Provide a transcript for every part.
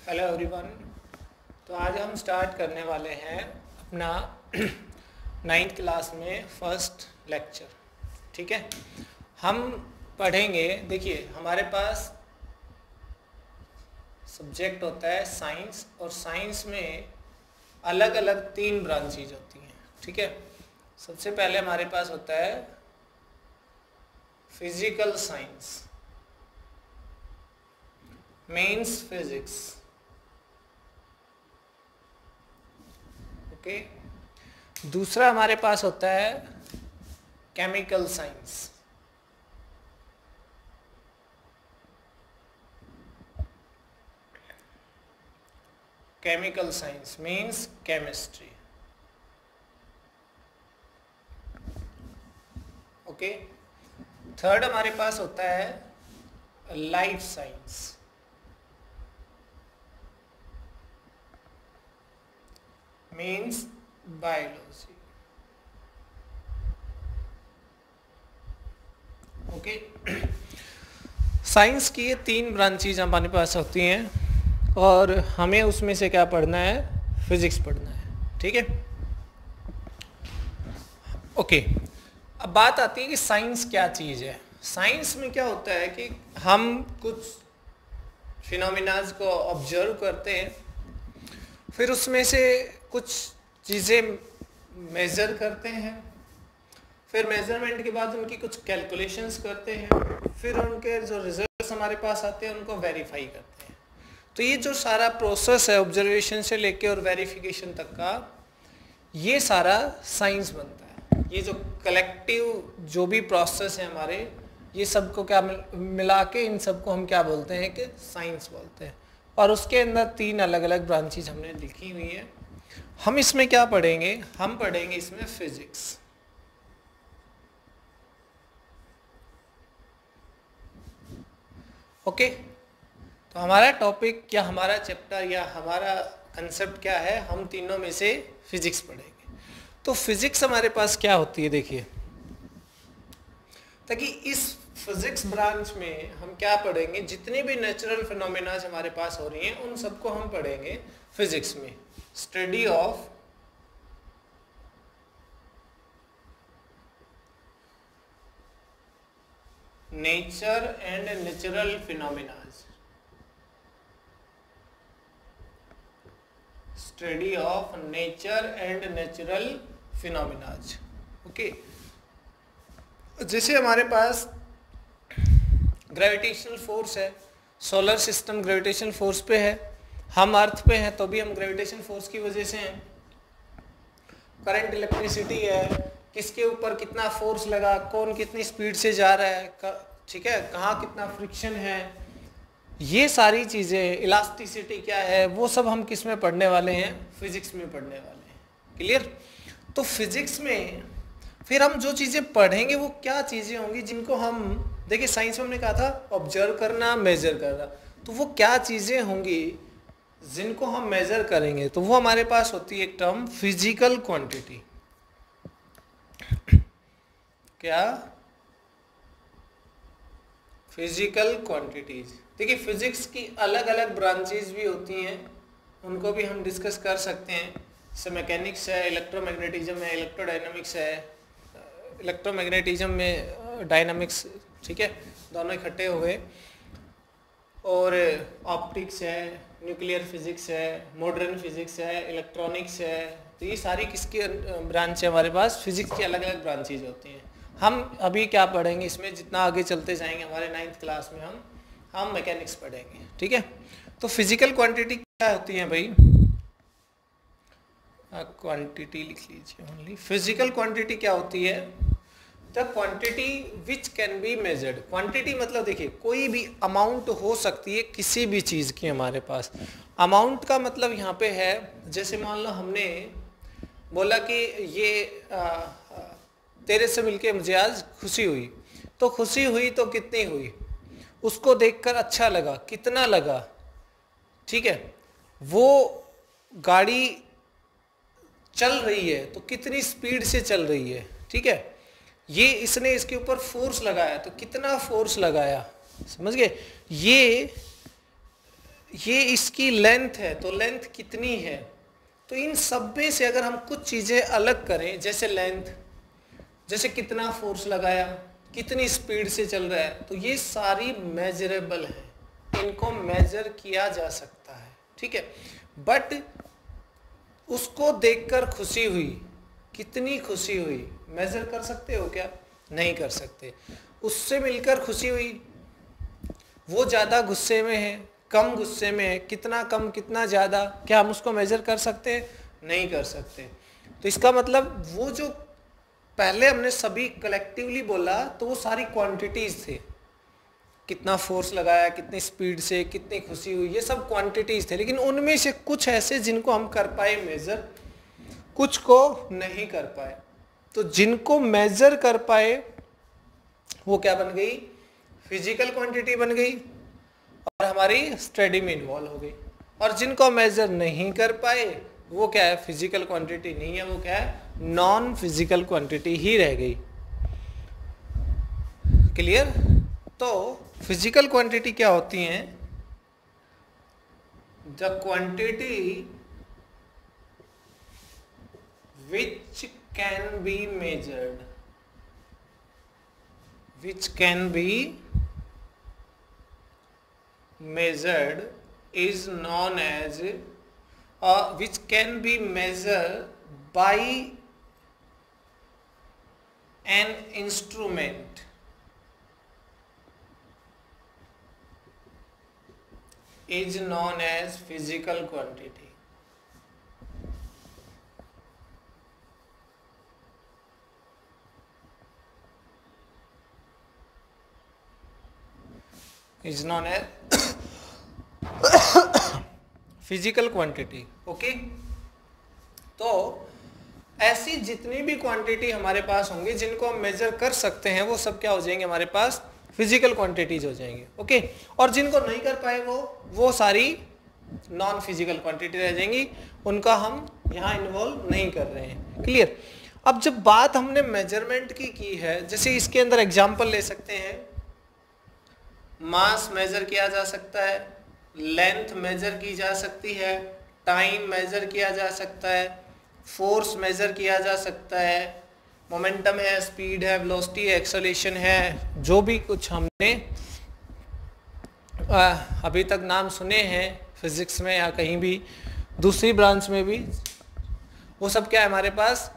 Hello everyone. तो आज हम स्टार्ट करने वाले हैं अपना 9th क्लास में फर्स्ट लेक्चर। ठीक है, हम पढ़ेंगे। देखिए, हमारे पास सब्जेक्ट होता है साइंस, और साइंस में अलग अलग 3 ब्रांचेज होती हैं। ठीक है, सबसे पहले हमारे पास होता है physical science, means physics. Okay, दूसरा हमारे पास होता है chemical science, chemical science means chemistry. Okay, third हमारे पास होता है life science, means biology. Okay, science की ये 3 ब्रांचेज हमारे पास होती हैं, और हमें उसमें से क्या पढ़ना है? फिजिक्स पढ़ना है। ठीक है, ओके। अब बात आती है कि साइंस क्या चीज़ है। साइंस में क्या होता है कि हम कुछ फिनोमिनाज को ऑब्जर्व करते हैं, फिर उसमें से कुछ चीज़ें मेज़र करते हैं, फिर मेज़रमेंट के बाद उनकी कुछ कैलकुलेशंस करते हैं, फिर उनके जो रिजल्ट्स हमारे पास आते हैं उनको वेरीफाई करते हैं। तो ये जो सारा प्रोसेस है ऑब्जर्वेशन से लेके और वेरिफिकेशन तक का, ये सारा साइंस बनता है। ये जो कलेक्टिव जो भी प्रोसेस है हमारे, ये सबको क्या मिला के इन सबको हम क्या बोलते हैं कि साइंस बोलते हैं। और उसके अंदर 3 अलग अलग ब्रांचेज हमने लिखी हुई है। हम इसमें क्या पढ़ेंगे? हम पढ़ेंगे इसमें फिजिक्स। ओके, तो हमारा टॉपिक या हमारा चैप्टर या हमारा कंसेप्ट क्या है? हम तीनों में से फिजिक्स पढ़ेंगे। तो फिजिक्स हमारे पास क्या होती है, देखिए, ताकि इस फिजिक्स ब्रांच में हम क्या पढ़ेंगे? जितने भी नेचुरल फिनोमेना हमारे पास हो रही हैं उन सबको हम पढ़ेंगे फिजिक्स में। Study of nature and natural phenomena, study of nature and natural phenomenas. Okay, जैसे हमारे पास ग्रेविटेशनल फोर्स है, सोलर सिस्टम ग्रेविटेशनल फोर्स पे है, हम अर्थ पे हैं तो भी हम ग्रेविटेशन फोर्स की वजह से हैं। करंट इलेक्ट्रिसिटी है, किसके ऊपर कितना फोर्स लगा, कौन कितनी स्पीड से जा रहा है, ठीक है, कहाँ कितना फ्रिक्शन है, ये सारी चीज़ें, इलास्टिसिटी क्या है, वो सब हम किस में पढ़ने वाले हैं? फिजिक्स में पढ़ने वाले हैं। क्लियर? तो फिजिक्स में फिर हम जो चीज़ें पढ़ेंगे वो क्या चीज़ें होंगी जिनको हम, देखिए साइंस में हमने कहा था ऑब्जर्व करना, मेजर करना, तो वो क्या चीज़ें होंगी जिनको हम मेजर करेंगे? तो वो हमारे पास होती है एक टर्म फिजिकल क्वांटिटी। क्या? Physical quantities. देखिए, फिजिक्स की अलग अलग ब्रांचेज भी होती हैं, उनको भी हम डिस्कस कर सकते हैं। जैसे मैकेनिक्स है, इलेक्ट्रोमैग्नेटिज्म है, इलेक्ट्रोडायनामिक्स है, इलेक्ट्रोमैग्नेटिज्म में डायनामिक्स, ठीक है, दोनों इकट्ठे हुए, और ऑप्टिक्स है, न्यूक्लियर फिजिक्स है, मॉडर्न फिजिक्स है, इलेक्ट्रॉनिक्स है। तो ये सारी किसकी ब्रांच है? हमारे पास फिजिक्स की अलग अलग ब्रांचेज होती हैं। हम अभी क्या पढ़ेंगे इसमें? जितना आगे चलते जाएंगे हमारे 9th क्लास में हम मैकेनिक्स पढ़ेंगे। ठीक है, तो फिजिकल क्वांटिटी क्या होती है भाई? क्वांटिटी लिख लीजिए ओनली। फिजिकल क्वांटिटी क्या होती है? The quantity which can be measured. Quantity मतलब देखिए, कोई भी अमाउंट हो सकती है किसी भी चीज़ की हमारे पास। अमाउंट का मतलब यहाँ पे है, जैसे मान लो हमने बोला कि ये तेरे से मिलके मुझे आज खुशी हुई, तो खुशी हुई तो कितनी हुई? उसको देखकर अच्छा लगा, कितना लगा? ठीक है, वो गाड़ी चल रही है तो कितनी स्पीड से चल रही है? ठीक है, ये इसने इसके ऊपर फोर्स लगाया तो कितना फोर्स लगाया? समझ गए? ये ये इसकी लेंथ है, तो लेंथ कितनी है। तो इन सब में से अगर हम कुछ चीज़ें अलग करें, जैसे लेंथ, जैसे कितना फोर्स लगाया, कितनी स्पीड से चल रहा है, तो ये सारी मेजरेबल है, इनको मेजर किया जा सकता है, ठीक है। बट उसको देखकर खुशी हुई, कितनी खुशी हुई, मेजर कर सकते हो क्या? नहीं कर सकते। उससे मिलकर खुशी हुई, वो ज़्यादा गुस्से में है, कम गुस्से में है, कितना कम कितना ज़्यादा, क्या हम उसको मेजर कर सकते हैं? नहीं कर सकते। तो इसका मतलब वो जो पहले हमने सभी कलेक्टिवली बोला, तो वो सारी क्वांटिटीज थे, कितना फोर्स लगाया, कितनी स्पीड से, कितनी खुशी हुई, ये सब क्वांटिटीज थे। लेकिन उनमें से कुछ ऐसे जिनको हम कर पाए मेजर, कुछ को नहीं कर पाए। तो जिनको मेजर कर पाए वो क्या बन गई? फिजिकल क्वांटिटी बन गई और हमारी स्टडी में इन्वॉल्व हो गई। और जिनको मेजर नहीं कर पाए वो क्या है? फिजिकल क्वांटिटी नहीं है, वो क्या है? नॉन फिजिकल क्वांटिटी ही रह गई। क्लियर? तो फिजिकल क्वांटिटी क्या होती हैं? The quantity which can be measured, which can be measured is known as which can be measured by an instrument is known as physical quantity. Is known as physical quantity. Okay, तो ऐसी जितनी भी quantity हमारे पास होंगी जिनको हम major कर सकते हैं, वो सब क्या हो जाएंगे? हमारे पास फिजिकल क्वांटिटीज हो जाएंगे। ओके, और जिनको नहीं कर पाए वो सारी नॉन फिजिकल क्वांटिटी रह जाएंगी, उनका हम यहाँ इन्वॉल्व नहीं कर रहे हैं। क्लियर? अब जब बात हमने मेजरमेंट की है, जैसे इसके अंदर एग्जाम्पल ले सकते हैं, मास मेजर किया जा सकता है, लेंथ मेजर की जा सकती है, टाइम मेजर किया जा सकता है, फोर्स मेजर किया जा सकता है, मोमेंटम है, स्पीड है, वेलोसिटी है, एक्सेलरेशन है, जो भी कुछ हमने अभी तक नाम सुने हैं फिजिक्स में या कहीं भी दूसरी ब्रांच में भी, वो सब क्या है हमारे पास?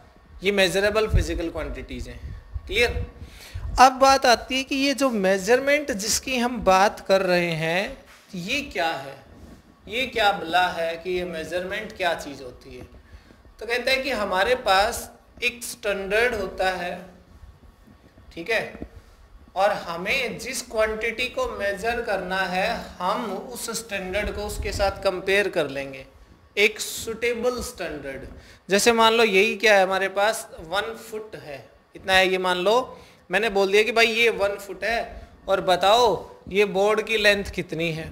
ये मेजरेबल फिजिकल क्वांटिटीज हैं। क्लियर? अब बात आती है कि ये जो मेजरमेंट जिसकी हम बात कर रहे हैं, ये क्या है? ये क्या भला है कि ये मेजरमेंट क्या चीज़ होती है? तो कहते हैं कि हमारे पास एक स्टैंडर्ड होता है, ठीक है, और हमें जिस क्वांटिटी को मेजर करना है हम उस स्टैंडर्ड को उसके साथ कंपेयर कर लेंगे, एक सुटेबल स्टैंडर्ड। जैसे मान लो यही क्या है हमारे पास? 1 फुट है, इतना है। ये मान लो मैंने बोल दिया कि भाई ये 1 फुट है और बताओ ये बोर्ड की लेंथ कितनी है।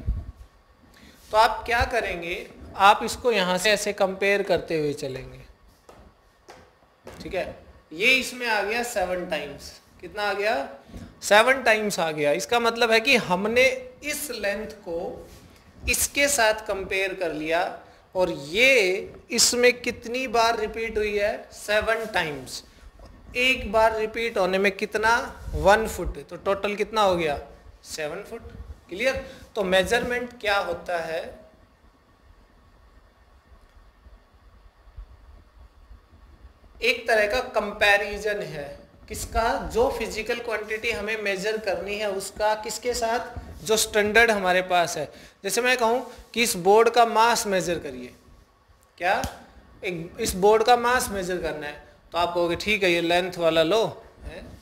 तो आप क्या करेंगे? आप इसको यहाँ से ऐसे कंपेयर करते हुए चलेंगे, ठीक है। ये इसमें आ गया 7 टाइम्स। कितना आ गया? 7 टाइम्स आ गया। इसका मतलब है कि हमने इस लेंथ को इसके साथ कंपेयर कर लिया और ये इसमें कितनी बार रिपीट हुई है? 7 टाइम्स। एक बार रिपीट होने में कितना? 1 फुट। तो टोटल कितना हो गया? 7 फुट। क्लियर? तो मेजरमेंट क्या होता है? एक तरह का कंपैरिजन है। किसका? जो फिजिकल क्वांटिटी हमें मेजर करनी है उसका किसके साथ? जो स्टैंडर्ड हमारे पास है। जैसे मैं कहूं कि इस बोर्ड का मास मेजर करिए, क्या इस बोर्ड का मास मेजर करना है, तो आप कहोगे ठीक है ये लेंथ वाला लो।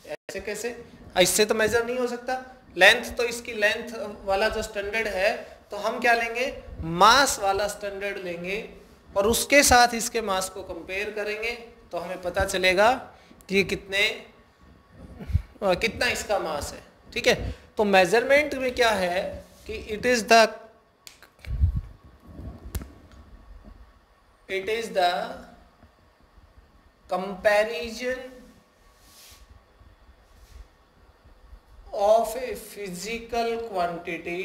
ऐसे कैसे? इससे तो मेजर नहीं हो सकता। लेंथ तो इसकी लेंथ वाला जो स्टैंडर्ड है, तो हम क्या लेंगे? मास वाला स्टैंडर्ड लेंगे और उसके साथ इसके मास को कंपेयर करेंगे, तो हमें पता चलेगा कि कितना इसका मास है। ठीक है? तो मेजरमेंट में क्या है कि it is the comparison of a physical quantity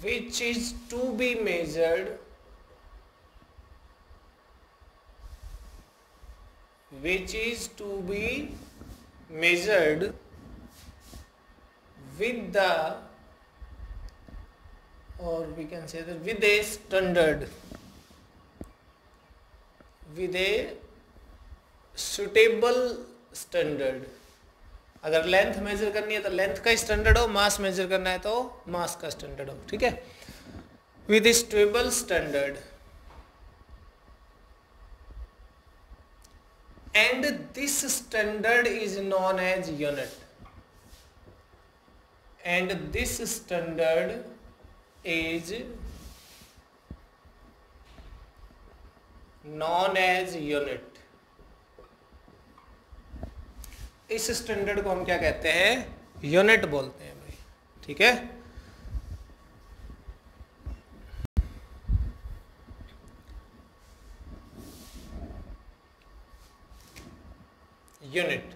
which is to be measured with the, or we can say that with a standard, with a suitable standard. अगर लेंथ मेजर करनी है तो लेंथ का standard हो, मास major करना है तो मास का स्टैंडर्ड हो, ठीक है, with stable standard. And this standard is known as unit. And this standard is known as unit. इस स्टैंडर्ड को हम क्या कहते हैं? यूनिट बोलते हैं भाई, ठीक है. यूनिट,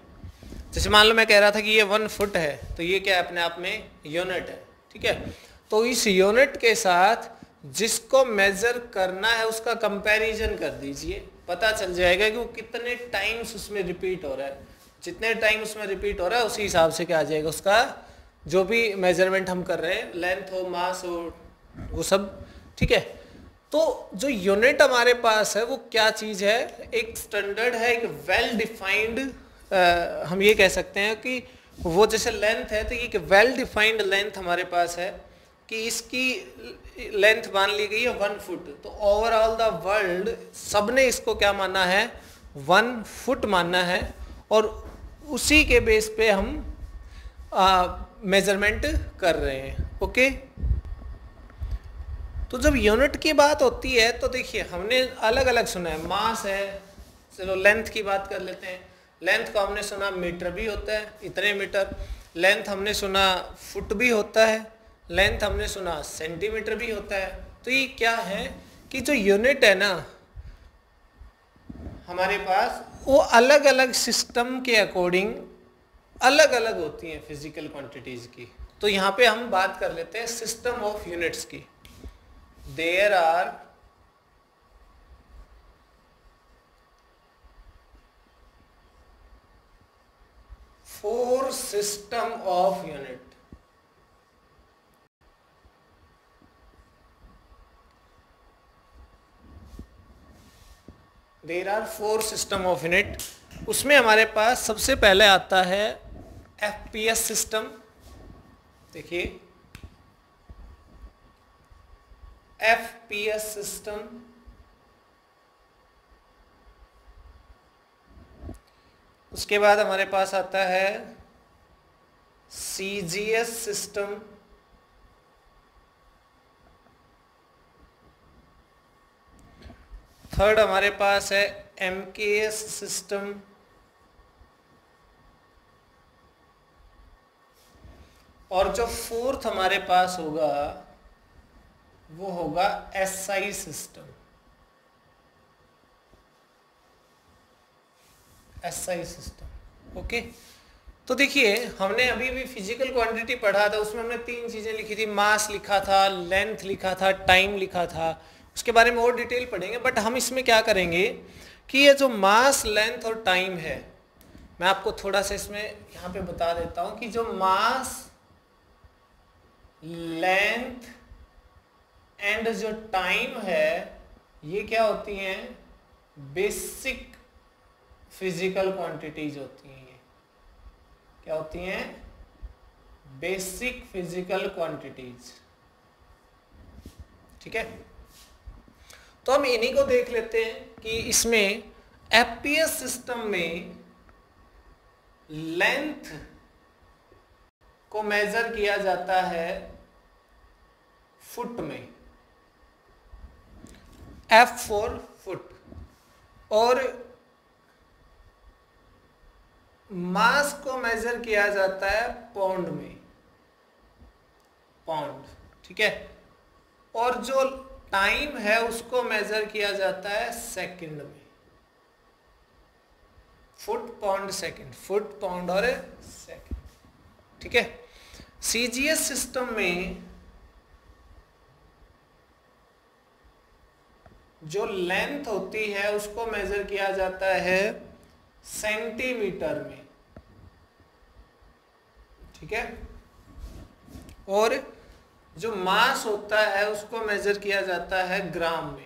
जैसे मान लो मैं कह रहा था कि ये 1 फुट है, तो ये क्या है? अपने आप में यूनिट है, ठीक है. तो इस यूनिट के साथ जिसको मेजर करना है उसका कंपैरिजन कर दीजिए, पता चल जाएगा कि वो कितने टाइम्स उसमें रिपीट हो रहा है. जितने टाइम उसमें रिपीट हो रहा है उसी हिसाब से क्या आ जाएगा उसका, जो भी मेजरमेंट हम कर रहे हैं, लेंथ हो, मास हो, वो सब, ठीक है. तो जो यूनिट हमारे पास है वो क्या चीज़ है? एक स्टैंडर्ड है, एक वेल डिफाइंड, हम ये कह सकते हैं कि वो जैसे लेंथ है तो ये एक वेल डिफाइंड लेंथ हमारे पास है कि इसकी लेंथ मान ली गई है 1 फुट. तो ओवरऑल द वर्ल्ड सबने इसको क्या माना है? 1 फुट मानना है, और उसी के बेस पे हम मेजरमेंट कर रहे हैं. ओके, तो जब यूनिट की बात होती है तो देखिए हमने अलग अलग सुना है. मास है, चलो लेंथ की बात कर लेते हैं. लेंथ को हमने सुना मीटर भी होता है, इतने मीटर. लेंथ हमने सुना फुट भी होता है. लेंथ हमने सुना सेंटीमीटर भी होता है. तो ये क्या है कि जो यूनिट है ना हमारे पास, वो अलग अलग सिस्टम के अकॉर्डिंग अलग अलग होती हैं फिजिकल क्वांटिटीज की. तो यहाँ पे हम बात कर लेते हैं सिस्टम ऑफ यूनिट्स की. There are four system of unit. There are 4 system of unit. उसमें हमारे पास सबसे पहले आता है FPS सिस्टम. देखिए FPS सिस्टम, उसके बाद हमारे पास आता है CGS सिस्टम, थर्ड हमारे पास है MKS सिस्टम, और जो फोर्थ हमारे पास होगा वो होगा SI system. SI system. Okay, तो देखिए हमने अभी भी फिजिकल क्वांटिटी पढ़ा था, उसमें हमने 3 चीजें लिखी थी. मास लिखा था, लेंथ लिखा था, टाइम लिखा था. उसके बारे में और डिटेल पढ़ेंगे. बट हम इसमें क्या करेंगे कि ये जो मास, लेंथ और टाइम है, मैं आपको थोड़ा सा इसमें यहाँ पे बता देता हूँ कि जो मास, लेंथ एंड जो टाइम है, ये क्या होती हैं? बेसिक फिजिकल क्वांटिटीज होती हैं. ये क्या होती हैं? Basic physical quantities. ठीक है, तो हम इन्हीं को देख लेते हैं कि इसमें FPS सिस्टम में लेंथ को मेजर किया जाता है फुट में, F फॉर फुट, और मास को मेजर किया जाता है पाउंड में, पाउंड. ठीक है, और जो टाइम है उसको मेजर किया जाता है सेकंड में, foot, pound, second. Foot, pound और सेकंड. ठीक है, CGS सिस्टम में जो लेंथ होती है उसको मेजर किया जाता है सेंटीमीटर में, ठीक है, और जो मास होता है उसको मेजर किया जाता है ग्राम में,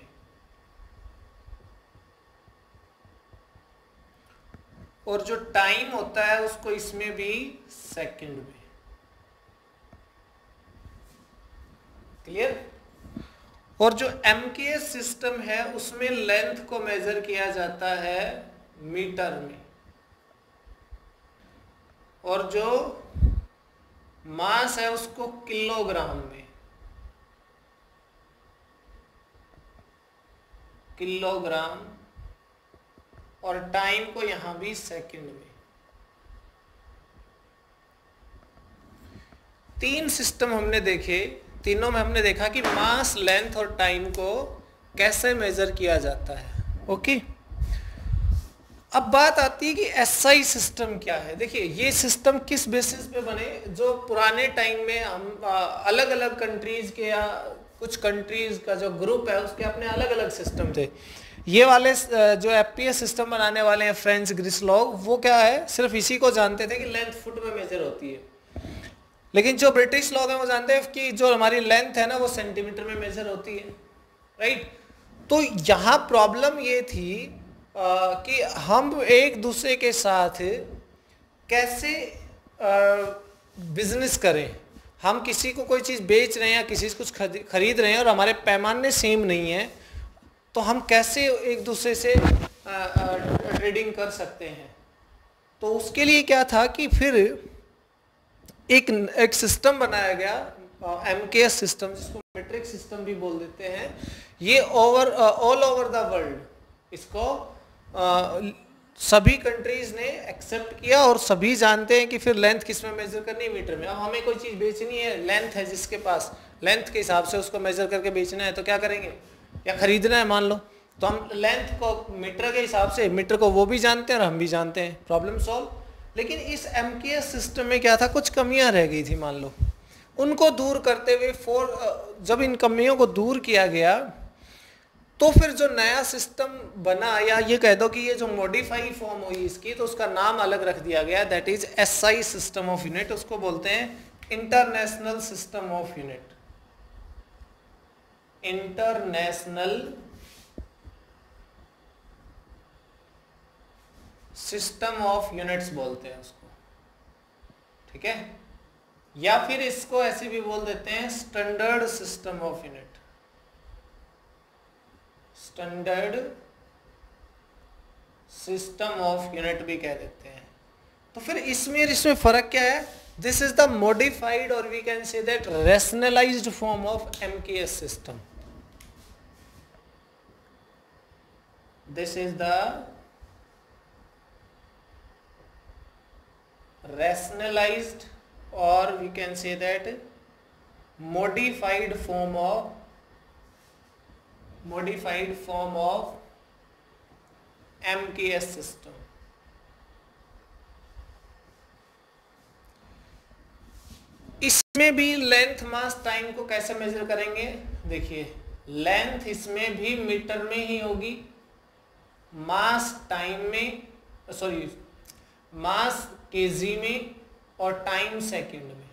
और जो टाइम होता है उसको इसमें भी सेकंड में। क्लियर? और जो MKS सिस्टम है उसमें लेंथ को मेजर किया जाता है मीटर में, और जो मास है उसको किलोग्राम में, किलोग्राम, और टाइम को यहां भी सेकंड में। 3 सिस्टम हमने देखे, तीनों में हमने देखा कि मास, लेंथ और टाइम को कैसे मेजर किया जाता है। ओके, अब बात आती है कि SI सिस्टम क्या है। देखिए ये सिस्टम किस बेसिस पे बने, जो पुराने टाइम में हम अलग अलग कंट्रीज के या कुछ कंट्रीज का जो ग्रुप है उसके अपने अलग अलग सिस्टम थे। ये वाले जो FPS सिस्टम बनाने वाले हैं फ्रेंच ग्रीस लोग, वो क्या है, सिर्फ इसी को जानते थे कि लेंथ फुट में मेजर होती है। लेकिन जो ब्रिटिश लोग हैं वो जानते हैं कि जो हमारी लेंथ है ना वो सेंटीमीटर में मेजर होती है, राइट। तो यहाँ प्रॉब्लम ये थी कि हम एक दूसरे के साथ कैसे बिजनेस करें। हम किसी को कोई चीज़ बेच रहे हैं या किसी से कुछ खरीद रहे हैं और हमारे पैमाने सेम नहीं है, तो हम कैसे एक दूसरे से ट्रेडिंग कर सकते हैं। तो उसके लिए क्या था कि फिर एक सिस्टम बनाया गया, MKS सिस्टम, जिसको मीट्रिक सिस्टम भी बोल देते हैं। ये ऑल ओवर द वर्ल्ड इसको सभी कंट्रीज ने एक्सेप्ट किया, और सभी जानते हैं कि फिर लेंथ किस में मेजर करनी है, मीटर में। अब हमें कोई चीज़ बेचनी है, लेंथ है जिसके पास, लेंथ के हिसाब से उसको मेजर करके बेचना है, तो क्या करेंगे, या खरीदना है मान लो, तो हम लेंथ को मीटर के हिसाब से, मीटर को वो भी जानते हैं और हम भी जानते हैं, प्रॉब्लम सॉल्व। लेकिन इस MKS सिस्टम में क्या था, कुछ कमियां रह गई थी मान लो, उनको दूर करते हुए जब इन कमियों को दूर किया गया तो फिर जो नया सिस्टम बना, या ये कह दो कि ये जो मॉडिफाई फॉर्म हुई इसकी, तो उसका नाम अलग रख दिया गया, that is SI system of unit. उसको बोलते हैं international system of unit, international system of units बोलते हैं उसको, ठीक है। या फिर इसको ऐसे भी बोल देते हैं standard system of unit, standard system of unit भी कह देते हैं। तो फिर इसमें फर्क क्या है, दिस इज द मॉडिफाइड और we can say that rationalized form of MKS system. This is the rationalized or we can say that modified form of MKS system। इसमें भी लेंथ, मास, टाइम को कैसे मेजर करेंगे, देखिए लेंथ इसमें भी metre में ही होगी, मास टाइम में, सॉरी मास केजी में, और टाइम सेकंड में,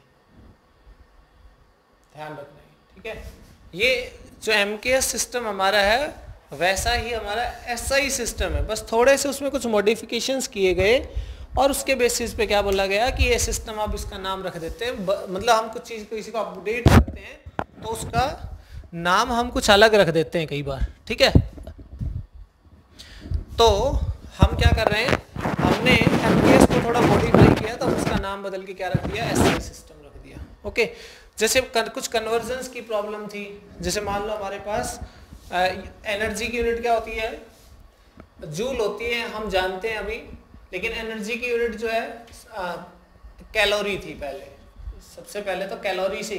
ध्यान रखना है, ठीक है। ये जो MKS सिस्टम हमारा है वैसा ही हमारा SI सिस्टम है, बस थोड़े से उसमें कुछ मॉडिफिकेशंस किए गए, और उसके बेसिस पे क्या बोला गया कि ये सिस्टम आप इसका नाम रख देते हैं, मतलब हम कुछ चीज़ किसी को अपडेट करते हैं तो उसका नाम हम कुछ अलग रख देते हैं कई बार, ठीक है। तो हम क्या कर रहे हैं, हमने MKS को थोड़ा मॉडिफाई किया, तो उसका नाम बदल के क्या रख दिया, SI सिस्टम रख दिया। ओके, जैसे कुछ कन्वर्जन्स की प्रॉब्लम थी, जैसे मान लो हमारे पास एनर्जी की यूनिट क्या होती है, जूल होती है, हम जानते हैं अभी, लेकिन एनर्जी की यूनिट जो है कैलोरी थी पहले, सबसे पहले तो कैलोरी से,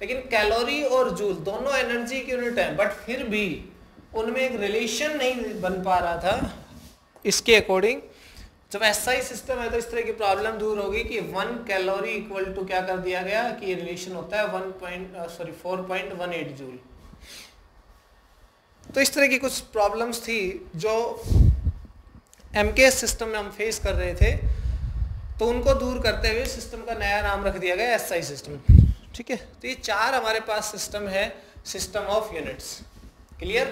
लेकिन कैलोरी और जूल दोनों एनर्जी की यूनिट है, बट फिर भी उनमें एक रिलेशन नहीं बन पा रहा था। इसके अकॉर्डिंग जब SI सिस्टम है तो इस तरह की प्रॉब्लम दूर होगी कि 1 कैलोरी इक्वल टू क्या कर दिया गया कि रिलेशन होता है 4.18 जूल। तो इस तरह की कुछ प्रॉब्लम्स थी जो एमकेएस सिस्टम में हम फेस कर रहे थे, तो उनको दूर करते हुए सिस्टम का नया नाम रख दिया गया एसआई सिस्टम। ठीक है, तो ये 4 हमारे पास सिस्टम है, सिस्टम ऑफ यूनिट्स। क्लियर?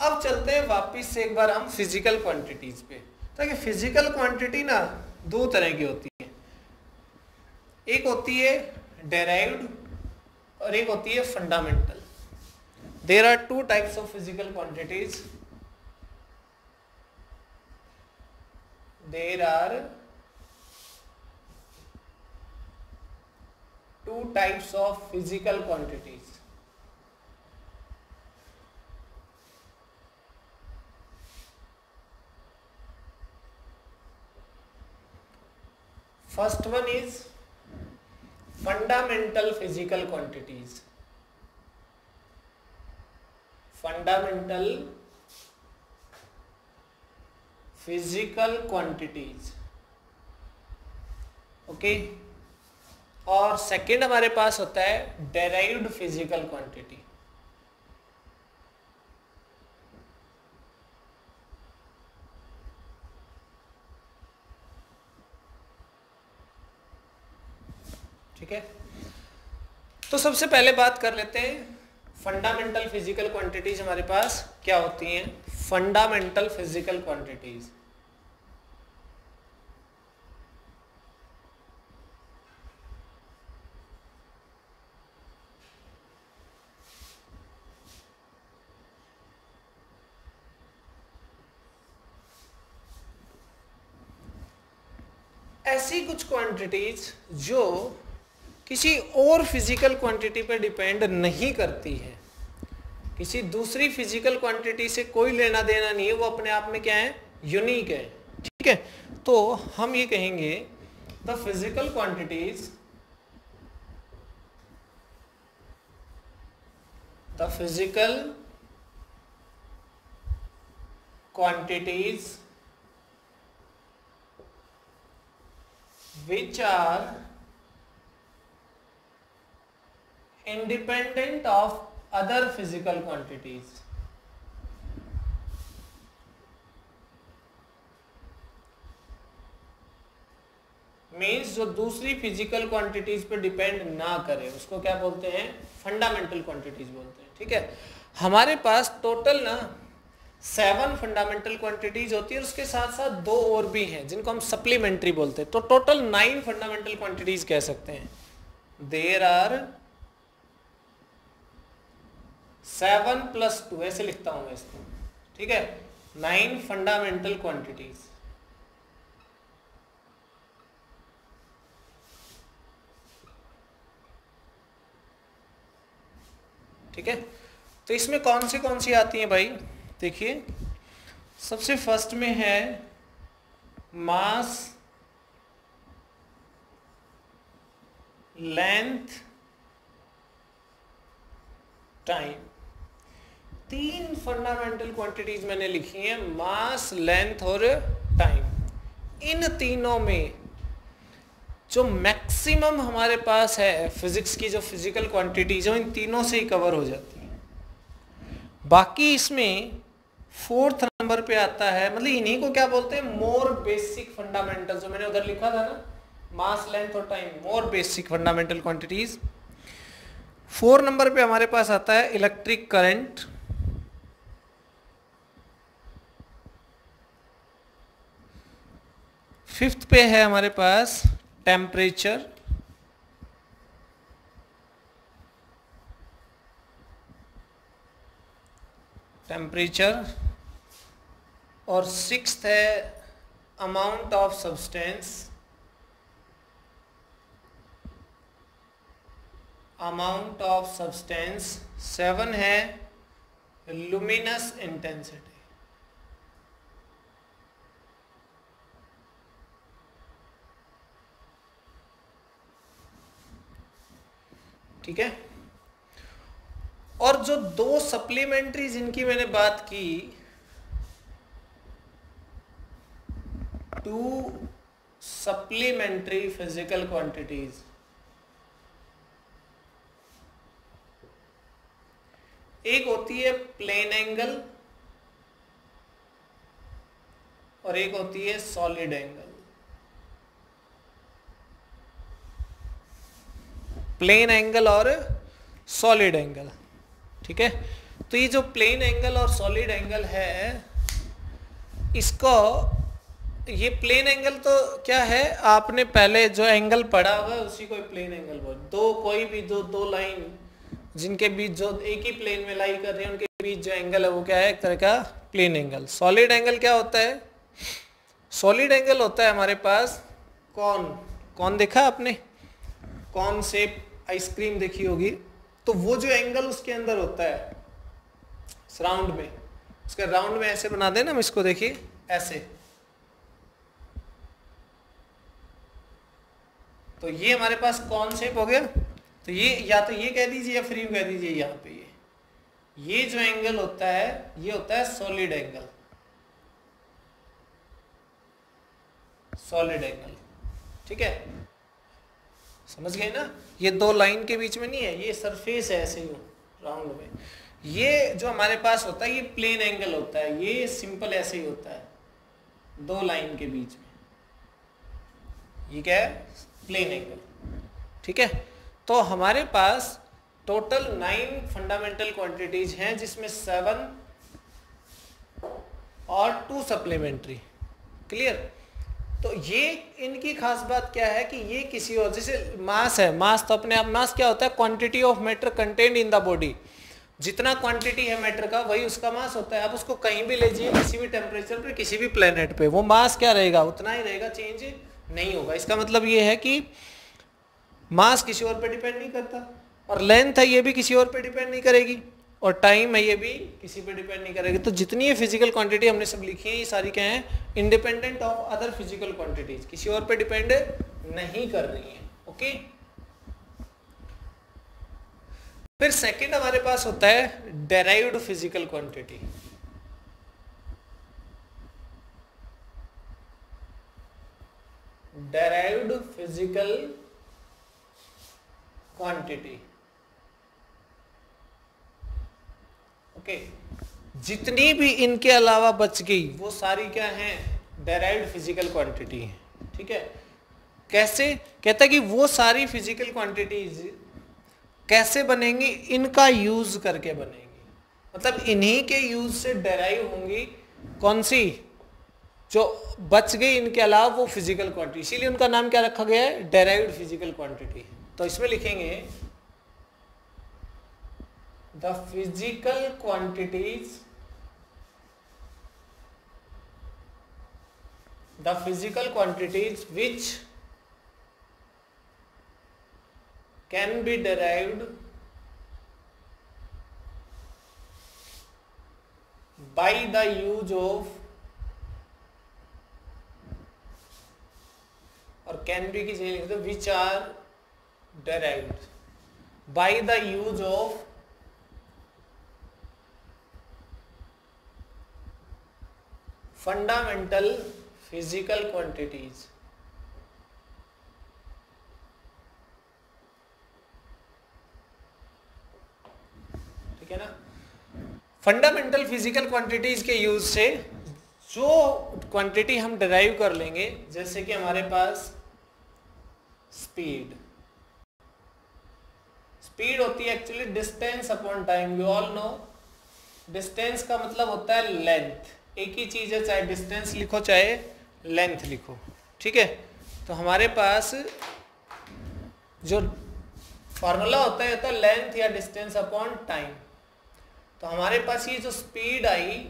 अब चलते हैं वापस से एक बार हम फिजिकल क्वांटिटीज पे। ताकि फिजिकल क्वांटिटी ना 2 तरह की होती है, एक होती है डेराइव्ड और एक होती है fundamental. There are 2 types of physical quantities. There are 2 types of physical quantities. First one is fundamental physical quantities. Fundamental physical quantities. Okay, और सेकंड हमारे पास होता है डेराइव्ड फिजिकल क्वांटिटी। ठीक है, तो सबसे पहले बात कर लेते हैं फंडामेंटल फिजिकल क्वांटिटीज हमारे पास क्या होती हैं। फंडामेंटल फिजिकल क्वांटिटीज, ऐसी कुछ क्वांटिटीज जो किसी और फिजिकल क्वांटिटी पर डिपेंड नहीं करती है, किसी दूसरी फिजिकल क्वांटिटी से कोई लेना देना नहीं है, वो अपने आप में क्या है, यूनिक है। ठीक है, तो हम ये कहेंगे the physical quantities, the physical quantities which are independent of other physical quantities। Means जो दूसरी फिजिकल क्वांटिटीज पे डिपेंड ना करे उसको क्या बोलते हैं, फंडामेंटल क्वांटिटीज बोलते हैं। ठीक है, हमारे पास टोटल ना 7 फंडामेंटल क्वांटिटीज होती है और उसके साथ साथ 2 और भी हैं जिनको हम सप्लीमेंट्री बोलते हैं, तो टोटल 9 फंडामेंटल क्वांटिटीज कह सकते हैं। देयर आर 7 + 2, ऐसे लिखता हूं मैं इसको। ठीक है, 9 फंडामेंटल क्वांटिटीज। ठीक है, तो इसमें कौन सी आती हैं भाई, देखिए सबसे फर्स्ट में है मास, लेंथ, टाइम। 3 फंडामेंटल क्वांटिटीज मैंने लिखी हैं, मास, लेंथ और टाइम। इन तीनों में जो मैक्सिमम हमारे पास है फिजिक्स की जो फिजिकल क्वांटिटीज है इन तीनों से ही कवर हो जाती है। बाकी इसमें 4th नंबर पे आता है, मतलब इन्हीं को क्या बोलते हैं, मोर बेसिक फंडामेंटल, जो मैंने उधर लिखा था ना, मास, लेंथ और टाइम, मोर बेसिक फंडामेंटल क्वांटिटीज। 4 नंबर पे हमारे पास आता है इलेक्ट्रिक करंट, फिफ्थ पे है हमारे पास टेम्परेचर, और 6th है amount of substance, amount of substance. 7 है लुमिनस इंटेंसिटी। ठीक है, और जो 2 सप्लीमेंट्री जिनकी मैंने बात की, 2 सप्लीमेंट्री फिजिकल क्वांटिटीज, एक होती है प्लेन एंगल और एक होती है सॉलिड एंगल। प्लेन एंगल और सॉलिड एंगल, ठीक है। तो ये जो प्लेन एंगल और सॉलिड एंगल है, इसको, ये प्लेन एंगल तो क्या है, आपने पहले जो एंगल पढ़ा हुआ है उसी को प्लेन एंगल बोल। कोई भी दो लाइन जिनके बीच जो एक ही प्लेन में लाई कर रहे हैं उनके बीच जो एंगल है वो क्या है, एक तरह का प्लेन एंगल। सॉलिड एंगल क्या होता है? सॉलिड एंगल होता है हमारे पास कौन देखा आपने? कौन शेप आइसक्रीम देखी होगी, तो वो जो एंगल उसके अंदर होता है राउंड में, उसके राउंड में ऐसे बना देना हम इसको, देखिए ऐसे। तो ये हमारे पास कौन शेप हो गया। तो ये या तो ये कह दीजिए या फ्री कह दीजिए, यहाँ पे ये जो एंगल होता है ये होता है सॉलिड एंगल। सॉलिड एंगल, ठीक है, समझ गए ना। ये दो लाइन के बीच में नहीं है, ये सरफेस है ऐसे ही राउंड में। ये जो हमारे पास होता है ये प्लेन एंगल होता है, ये सिंपल ऐसे ही होता है दो लाइन के बीच में, ये क्या है, प्लेन एंगल, ठीक है। तो हमारे पास टोटल 9 फंडामेंटल क्वांटिटीज हैं, जिसमें 7 और 2 सप्लीमेंट्री। क्लियर। तो ये इनकी खास बात क्या है कि ये किसी और, जैसे मास है, मास तो अपने आप, मास क्या होता है, quantity of matter contained in the body. जितना क्वांटिटी है मैटर का वही उसका मास होता है। आप उसको कहीं भी ले जाइए, किसी भी टेम्परेचर पे, किसी भी प्लेनेट पे, वो मास क्या रहेगा, उतना ही रहेगा, चेंज नहीं होगा। इसका मतलब ये है कि मास किसी और पे डिपेंड नहीं करता, और लेंथ है ये भी किसी और पे डिपेंड नहीं करेगी, और टाइम है ये भी किसी पे डिपेंड नहीं करेगी। तो जितनी ये फिजिकल क्वांटिटी हमने सब लिखी है, ये सारी क्या है, independent of other physical quantities, किसी और पे डिपेंड नहीं कर रही है। ओके। फिर सेकंड हमारे पास होता है derived physical quantity. Derived physical quantity, okay. जितनी भी इनके अलावा बच गई वो सारी क्या है, डेराइव्ड फिजिकल क्वांटिटी है, ठीक है। कैसे कहता है कि वो सारी फिजिकल क्वांटिटीज कैसे बनेंगी, इनका यूज करके बनेंगी, मतलब इन्हीं के यूज से डेराइव होंगी। कौन सी? जो बच गई इनके अलावा वो फिजिकल क्वांटिटी, इसीलिए उनका नाम क्या रखा गया है, डेराइव्ड फिजिकल क्वांटिटी। तो इसमें लिखेंगे the physical quantities, the physical quantities which can be derived by the use of, और can be की जगह लिख दो which are derived by the use of fundamental physical quantities। ठीक है ना। फंडामेंटल फिजिकल क्वांटिटीज के यूज से जो क्वांटिटी हम डिराइव कर लेंगे, जैसे कि हमारे पास स्पीड, स्पीड होती है actually distance upon time. You all know distance का मतलब होता है लेंथ। एक ही चीज है, चाहे डिस्टेंस लिखो चाहे लेंथ लिखो, ठीक है। तो हमारे पास जो फॉर्मूला होता है लेंथ या डिस्टेंस अपॉन टाइम। तो हमारे पास ये जो स्पीड आई,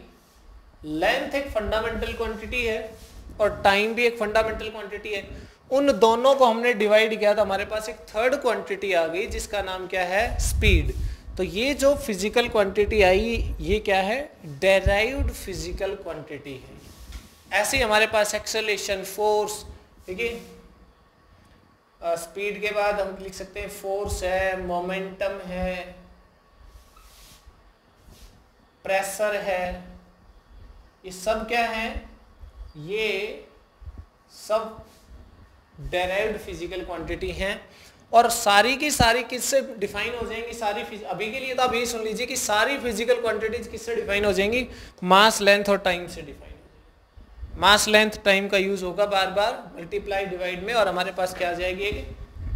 लेंथ एक फंडामेंटल क्वांटिटी है और टाइम भी एक फंडामेंटल क्वांटिटी है। उन दोनों को हमने डिवाइड किया तो हमारे पास एक थर्ड क्वांटिटी आ गई जिसका नाम क्या है, स्पीड। तो ये जो फिजिकल क्वांटिटी आई ये क्या है, डेराइव्ड फिजिकल क्वांटिटी है। ऐसे ही हमारे पास एक्सेलरेशन, फोर्स, ठीक है। स्पीड के बाद हम लिख सकते हैं फोर्स है, मोमेंटम है, प्रेशर है। ये सब क्या है, ये सब डेराइव्ड फिजिकल क्वांटिटी हैं। और सारी की सारी किससे डिफाइन हो जाएंगी, सारी अभी के लिए तो आप यही सुन लीजिए कि सारी फिजिकल क्वांटिटीज किससे डिफाइन हो जाएंगी, मास, लेंथ और टाइम से डिफाइन हो जाएंगी। मास, लेंथ, टाइम का यूज होगा बार बार मल्टीप्लाई डिवाइड में, और हमारे पास क्या आ जाएगी,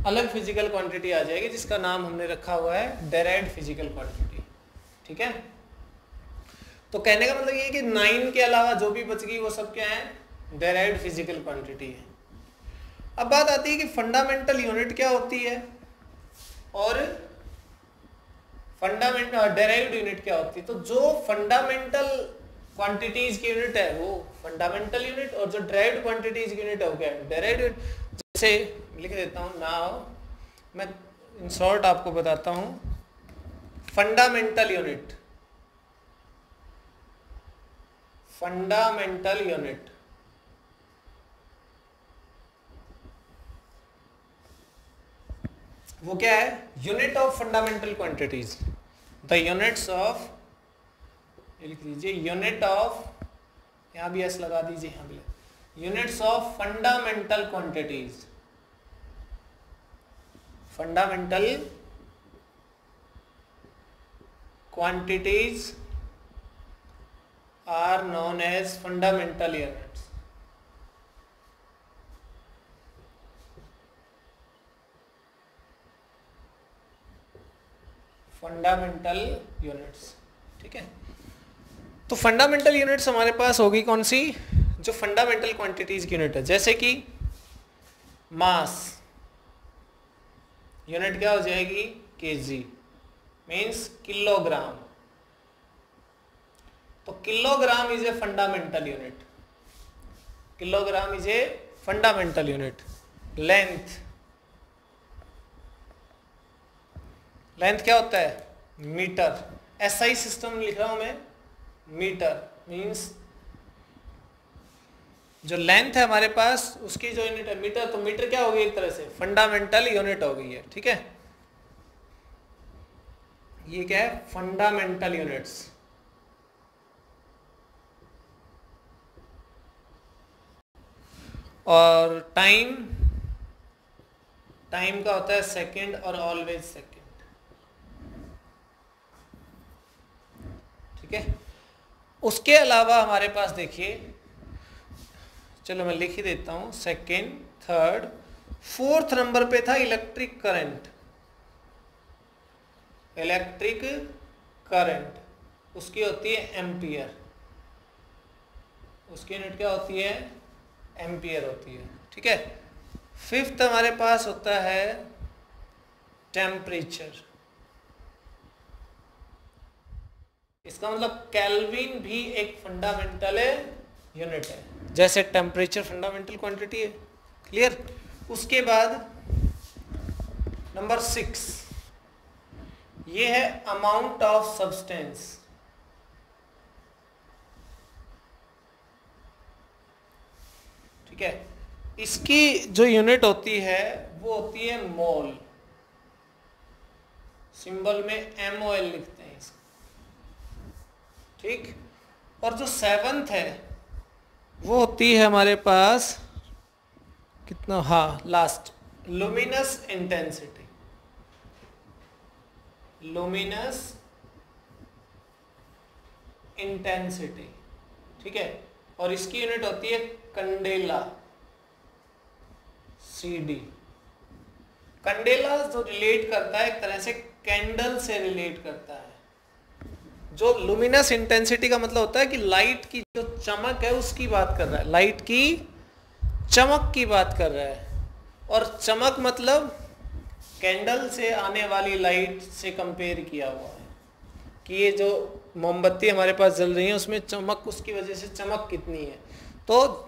अलग फिजिकल क्वांटिटी आ जाएगी जिसका नाम हमने रखा हुआ है डेराइव्ड फिजिकल क्वांटिटी। ठीक है, तो कहने का मतलब ये है कि 9 के अलावा जो भी बच गई वो सब क्या है, डेराइव्ड फिजिकल क्वांटिटी है। अब बात आती है कि फंडामेंटल यूनिट क्या होती है और फंडामेंटल डेराइव्ड यूनिट क्या होती है। तो जो फंडामेंटल क्वांटिटीज की यूनिट है वो फंडामेंटल यूनिट, और जो डेराइव्ड क्वांटिटीज की यूनिट है वो क्या है, डेराइव्ड यूनिट। जैसे लिख देता हूं नाउ, मैं इन शॉर्ट आपको बताता हूं, फंडामेंटल यूनिट, फंडामेंटल यूनिट वो क्या है, unit of fundamental quantities, the units of, लिख लीजिए यूनिट ऑफ, यहां भी एस लगा दीजिए, यहां भी, units of fundamental quantities, fundamental quantities are known as fundamental units. Fundamental units, ठीक है। तो फंडामेंटल यूनिट्स हमारे पास होगी कौन सी, जो फंडामेंटल क्वांटिटीज की यूनिट है। जैसे कि मास यूनिट क्या हो जाएगी, केजी, मींस किलोग्राम। तो kilogram is a fundamental unit, kilogram is a fundamental unit. Length, length क्या होता है, मीटर। एसआई सिस्टम लिख रहा हूं मैं, मीटर मींस जो लेंथ है हमारे पास उसकी जो यूनिट है मीटर, तो मीटर क्या होगी, एक तरह से फंडामेंटल यूनिट हो गई है। ठीक है, ये क्या है, फंडामेंटल यूनिट्स। और टाइम, टाइम का होता है सेकंड और ऑलवेज सेकंड। ठीक है, उसके अलावा हमारे पास देखिए, चलो मैं लिख ही देता हूं, सेकंड, थर्ड, फोर्थ नंबर पे था इलेक्ट्रिक करंट। इलेक्ट्रिक करंट उसकी होती है एम्पियर, उसकी यूनिट क्या होती है, एम्पियर होती है। ठीक है, फिफ्थ हमारे पास होता है टेम्परेचर। इसका मतलब केल्विन भी एक फंडामेंटल यूनिट है, जैसे टेम्परेचर फंडामेंटल क्वांटिटी है। क्लियर। उसके बाद नंबर 6, ये है अमाउंट ऑफ सब्सटेंस। ठीक है, इसकी जो यूनिट होती है वो होती है मोल, सिंबल में MOL लिखते हैं इसको। ठीक, और जो 7th है वो होती है हमारे पास कितना, हाँ last, luminous intensity. Luminous intensity, ठीक है, और इसकी यूनिट होती है कंडेला, CD। कंडेला जो रिलेट करता है एक तरह से कैंडल से रिलेट करता है। जो लुमिनस इंटेंसिटी का मतलब होता है कि लाइट की जो चमक है उसकी बात कर रहा है, लाइट की चमक की बात कर रहा है। और चमक मतलब कैंडल से आने वाली लाइट से कंपेयर किया हुआ है कि ये जो मोमबत्ती हमारे पास जल रही है उसमें चमक, उसकी वजह से चमक कितनी है। तो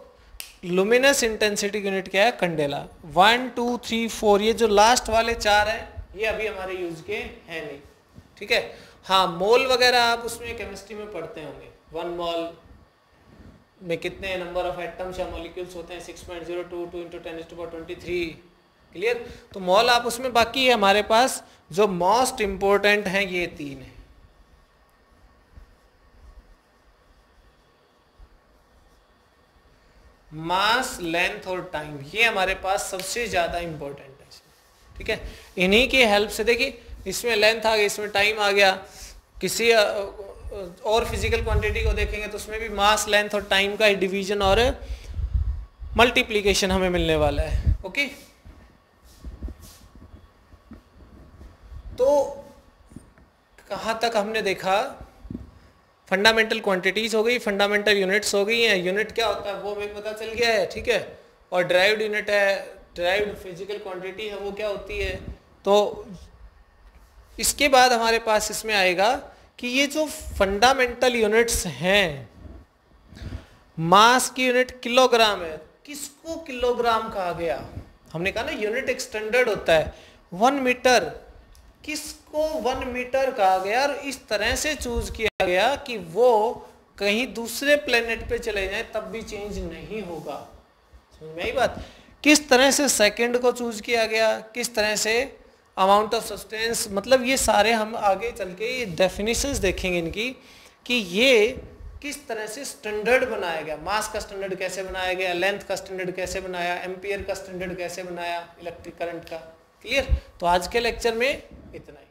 लुमिनस इंटेंसिटी यूनिट क्या है, कंडेला। 1 2 3 4, ये जो लास्ट वाले 4 हैं ये अभी हमारे यूज के हैं नहीं। ठीक है, हाँ मोल वगैरह आप उसमें केमिस्ट्री में पढ़ते होंगे। 1 मोल में कितने नंबर ऑफ एटम्स या मॉलिक्यूल्स होते हैं, 6.022 × 10⁻23। क्लियर। तो मोल आप उसमें, बाकी है हमारे पास जो मोस्ट इंपॉर्टेंट हैं ये 3 है। मास, लेंथ और टाइम, ये हमारे पास सबसे ज्यादा इंपॉर्टेंट है। ठीक है। इन्हीं की हेल्प से देखिए इसमें लेंथ आ गई, इसमें टाइम आ गया। किसी और फिजिकल क्वांटिटी को देखेंगे तो उसमें भी मास, लेंथ और टाइम का डिवीजन और मल्टीप्लीकेशन हमें मिलने वाला है। ओके, तो कहाँ तक हमने देखा, फंडामेंटल क्वांटिटीज हो गई, फंडामेंटल यूनिट्स हो गई हैं, यूनिट क्या होता है वो हमें पता चल गया है, ठीक है। और ड्राइव्ड यूनिट है, ड्राइव्ड फिजिकल क्वांटिटी है, वो क्या होती है। तो इसके बाद हमारे पास इसमें आएगा कि ये जो फंडामेंटल यूनिट्स हैं, मास की यूनिट किलोग्राम है, किसको किलोग्राम कहा गया, हमने कहा ना यूनिट एक स्टैंडर्ड होता है 1 मीटर, किसको 1 मीटर कहा गया और इस तरह से चूज किया गया कि वो कहीं दूसरे प्लेनेट पे चले जाएं तब भी चेंज नहीं होगा। समझ में आई बात। किस तरह से सेकंड को चूज किया गया, किस तरह से अमाउंट ऑफ सब्सटेंस, मतलब ये सारे हम आगे चल के ये डेफिनेशंस देखेंगे इनकी कि ये किस तरह से स्टैंडर्ड बनाया गया, मास का स्टैंडर्ड कैसे बनाया गया, लेंथ का स्टैंडर्ड कैसे बनाया, एम्पियर का स्टैंडर्ड कैसे बनाया, इलेक्ट्रिक करंट का। क्लियर। तो आज के लेक्चर में इतना ही।